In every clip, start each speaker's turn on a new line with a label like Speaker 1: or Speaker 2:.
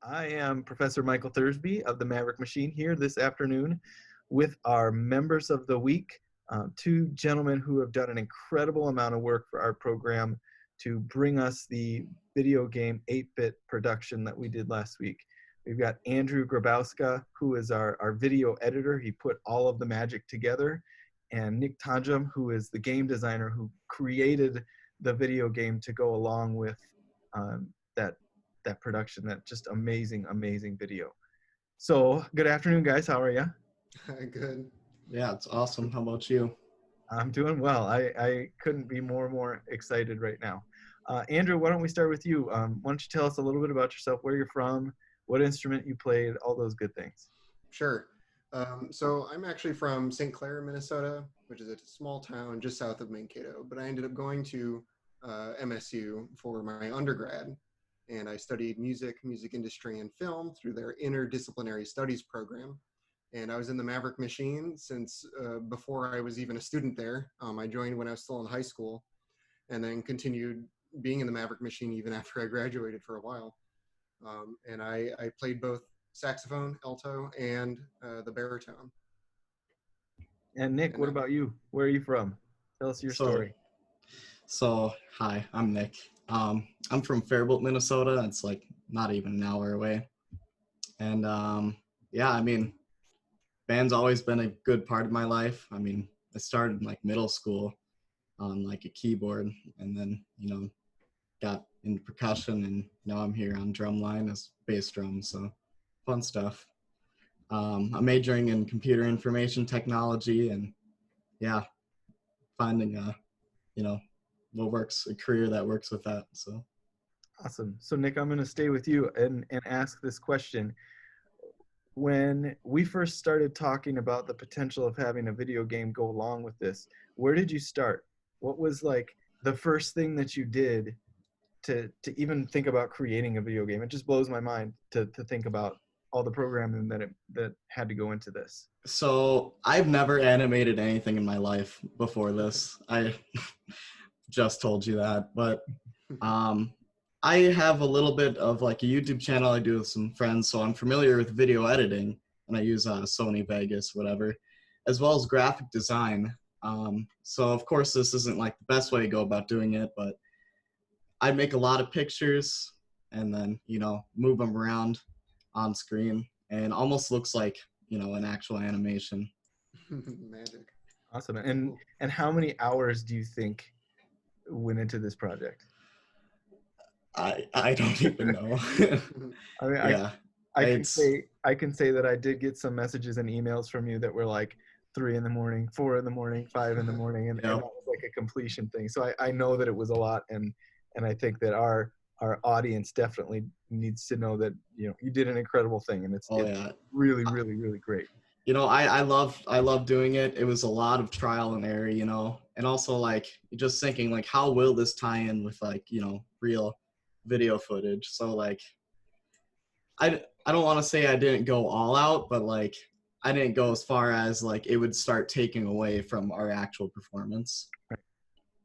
Speaker 1: I am Professor Michael Thursby of the Maverick Machine here this afternoon with our members of the week, two gentlemen who have done an incredible amount of work for our program to bring us the video game 8-bit production that we did last week. We've got Andrew Grabowska, who is our video editor. He put all of the magic together. And Nick Tajam, who is the game designer who created the video game to go along with that production, that just amazing video. So good afternoon, guys. How are you?
Speaker 2: Good.
Speaker 3: Yeah, it's awesome. How about you?
Speaker 1: I'm doing well. I couldn't be more excited right now. Andrew, why don't we start with you? Why don't you tell us a little bit about yourself, where you're from, what instrument you played, all those good things.
Speaker 2: Sure. So I'm actually from St. Clair, Minnesota, which is a small town just south of Mankato, but I ended up going to MSU for my undergrad, and I studied music industry, and film through their interdisciplinary studies program. And I was in the Maverick Machine since before I was even a student there. I joined when I was still in high school, and then continued being in the Maverick Machine even after I graduated for a while. And I played both saxophone, alto, and the baritone.
Speaker 1: And Nick, what about you? Where are you from? Tell us your story.
Speaker 3: So, hi, I'm Nick. I'm from Faribault, Minnesota. It's like not even an hour away. And yeah, I mean, band's always been a good part of my life. I mean, I started in like middle school on like a keyboard, and then, got into percussion, and now I'm here on drumline as bass drum. So fun stuff. I'm majoring in computer information technology, and yeah, finding a career that works with that. So
Speaker 1: Awesome. So Nick, I'm going to stay with you and ask this question. When we first started talking about the potential of having a video game go along with this, where did you start? What was like the first thing that you did to even think about creating a video game? It just blows my mind to think about all the programming that had to go into this.
Speaker 3: So I've never animated anything in my life before this. I just told you that, but I have a little bit of like a YouTube channel I do with some friends, so I'm familiar with video editing, and I use Sony Vegas, whatever, as well as graphic design. So of course this isn't like the best way to go about doing it, but I make a lot of pictures and then, move them around on screen, and almost looks like, an actual animation.
Speaker 2: Magic.
Speaker 1: Awesome. And how many hours do you think went into this project?
Speaker 3: I don't even know.
Speaker 1: I mean,
Speaker 3: yeah,
Speaker 1: I can say that I did get some messages and emails from you that were like 3 in the morning, 4 in the morning, 5 in the morning, and that was like a completion thing. So I know that it was a lot, and I think that our audience definitely needs to know that you did an incredible thing, and it's really great.
Speaker 3: I love doing it. It was a lot of trial and error, and also like just thinking like, how will this tie in with like, real video footage? So like, I don't want to say I didn't go all out, but like I didn't go as far as like it would start taking away from our actual performance.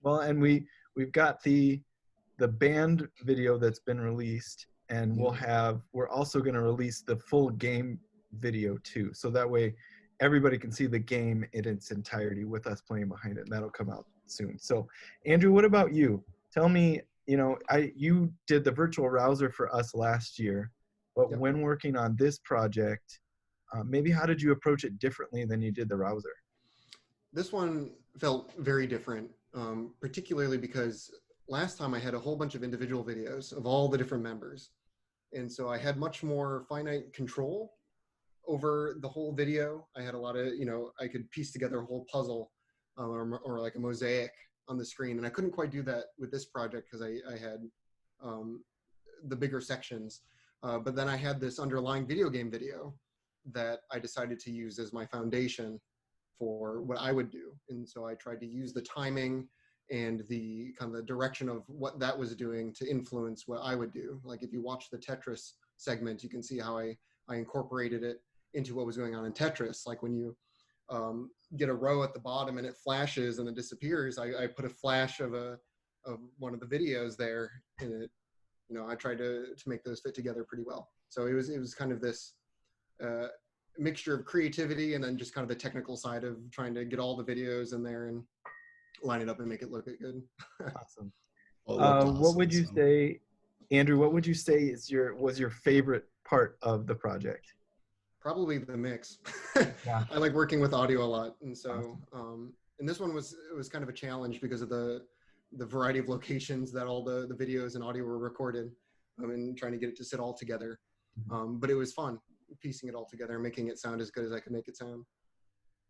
Speaker 1: Well, and we've got the band video that's been released, and we're also going to release the full game video too, so that way everybody can see the game in its entirety with us playing behind it, and that'll come out soon. So Andrew, what about you? Tell me, you did the virtual rouser for us last year, but when working on this project, maybe how did you approach it differently than you did the rouser?
Speaker 2: This one felt very different, particularly because last time I had a whole bunch of individual videos of all the different members. And so I had much more finite control over the whole video. I had a lot of, I could piece together a whole puzzle or like a mosaic on the screen. And I couldn't quite do that with this project because I had the bigger sections. But then I had this underlying video game video that I decided to use as my foundation for what I would do. And so I tried to use the timing and the kind of the direction of what that was doing to influence what I would do. Like if you watch the Tetris segment, you can see how I incorporated it into what was going on in Tetris. Like when you get a row at the bottom and it flashes and it disappears, I put a flash of one of the videos there, and it I tried to make those fit together pretty well. So it was kind of this mixture of creativity and then just kind of the technical side of trying to get all the videos in there and line it up and make it look good.
Speaker 1: Awesome.
Speaker 3: Well, it looked
Speaker 1: What would
Speaker 3: awesome,
Speaker 1: you
Speaker 3: so.
Speaker 1: say, Andrew? What would you say was your favorite part of the project?
Speaker 2: Probably the mix.
Speaker 1: Yeah.
Speaker 2: I like working with audio a lot, and so and this one was kind of a challenge because of the variety of locations that all the videos and audio were recorded, and trying to get it to sit all together. But it was fun piecing it all together and making it sound as good as I could make it sound.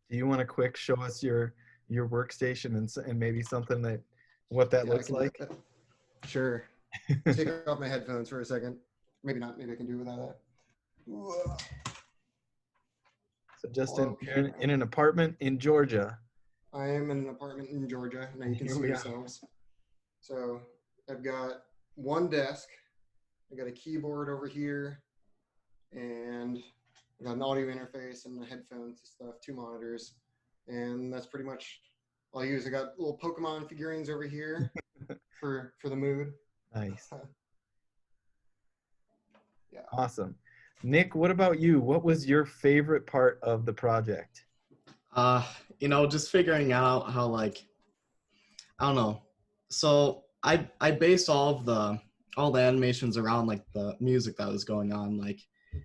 Speaker 1: Do you want to quick show us your workstation and maybe something what that
Speaker 2: Yeah, I
Speaker 1: looks
Speaker 2: can do
Speaker 1: like?
Speaker 2: that. Sure. Take off my headphones for a second. Maybe not. Maybe I can do without that. Whoa.
Speaker 1: So just
Speaker 2: Okay.
Speaker 1: in an apartment in Georgia.
Speaker 2: I am in an apartment in Georgia. Now you can
Speaker 1: Here
Speaker 2: see
Speaker 1: we are.
Speaker 2: yourselves. So I've got one desk. I got a keyboard over here, and I got an audio interface and the headphones and stuff, 2 monitors, and that's pretty much all I use. I got little Pokemon figurines over here for the mood.
Speaker 1: Nice.
Speaker 2: Yeah.
Speaker 1: Awesome. Nick, what about you? What was your favorite part of the project?
Speaker 3: Just figuring out how, like, I don't know. So I based all the animations around like the music that was going on, like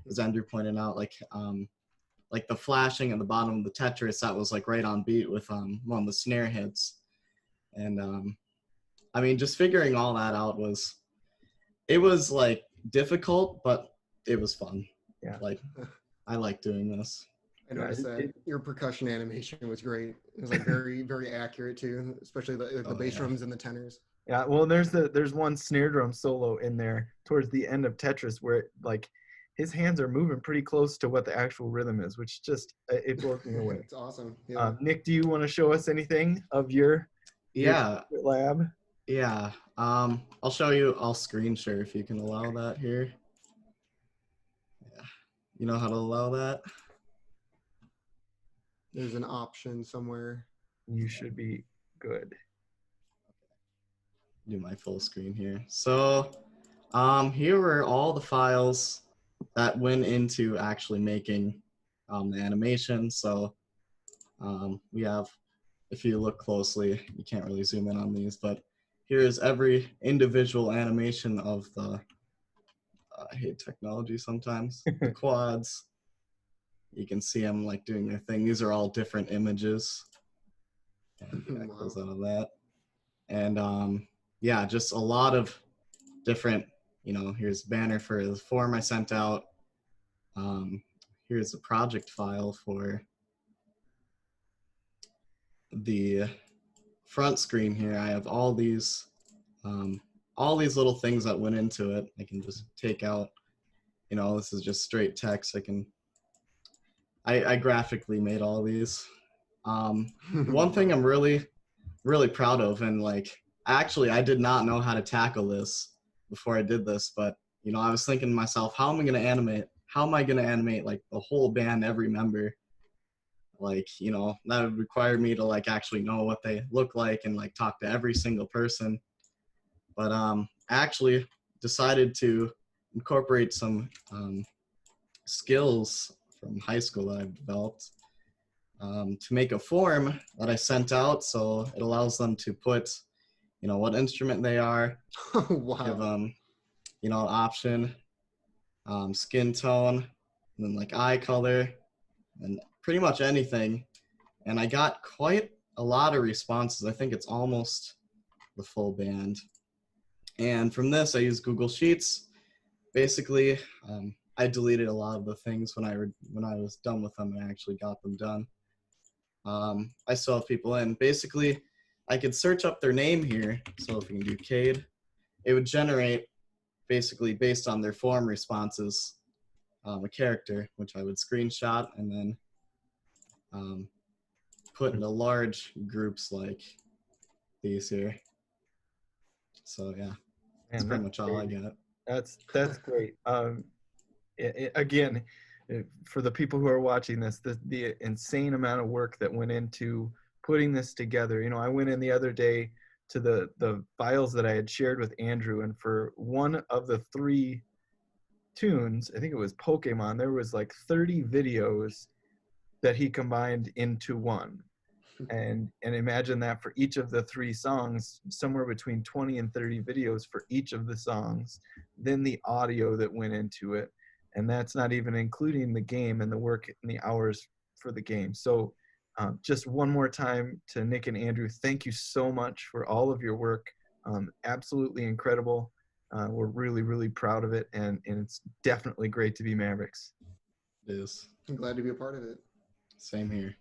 Speaker 3: as Andrew pointed out, like the flashing at the bottom of the Tetris that was like right on beat with one of the snare hits. And I mean, just figuring all that out was like difficult, but it was fun.
Speaker 1: Yeah.
Speaker 3: Like I like doing this.
Speaker 2: I noticed that your percussion animation was great. It was like very, very accurate too, especially the bass drums and the tenors.
Speaker 1: Yeah, well, there's one snare drum solo in there towards the end of Tetris where like his hands are moving pretty close to what the actual rhythm is, which just it blows me away.
Speaker 2: It's awesome. Yeah.
Speaker 1: Nick, do you want to show us anything of your lab?
Speaker 3: Yeah. I'll show you. I'll screen share if you can allow that here. Yeah. You know how to allow that?
Speaker 2: There's an option somewhere.
Speaker 1: You should be good.
Speaker 3: Do my full screen here. So here were all the files that went into actually making the animation. So we have, if you look closely, you can't really zoom in on these, but here's every individual animation of the, I hate technology sometimes, the quads. You can see them like doing their thing. These are all different images. And close out of that. And yeah, just a lot of different, here's banner for the form I sent out. Here's a project file for the front screen here. I have all these little things that went into it. I can just take out, this is just straight text. I graphically made all these. One thing I'm really, really proud of, and like, actually, I did not know how to tackle this before I did this, but I was thinking to myself, how am I going to animate like the whole band, every member? Like, that would require me to like actually know what they look like and like talk to every single person. But actually decided to incorporate some skills from high school that I've developed to make a form that I sent out. So it allows them to put, what instrument they are.
Speaker 2: Wow.
Speaker 3: Give them, option, skin tone, and then like eye color, and pretty much anything. And I got quite a lot of responses. I think it's almost the full band. And from this, I used Google Sheets. Basically, I deleted a lot of the things when I was done with them and I actually got them done. I still have people in. Basically, I could search up their name here. So if we can do Cade, it would generate, basically based on their form responses, a character, which I would screenshot and then put into large groups like these here. So yeah, that's pretty much all I got.
Speaker 1: That's great. Again, for the people who are watching this, the insane amount of work that went into putting this together. I went in the other day to the files that I had shared with Andrew, and for one of the 3 tunes, I think it was Pokemon, there was like 30 videos that he combined into one. And imagine that for each of the 3 songs, somewhere between 20 and 30 videos for each of the songs, then the audio that went into it. And that's not even including the game and the work and the hours for the game. So just one more time to Nick and Andrew, thank you so much for all of your work. Absolutely incredible. We're really, really proud of it. And it's definitely great to be Mavericks.
Speaker 3: It is.
Speaker 2: I'm glad to be a part of it.
Speaker 3: Same here.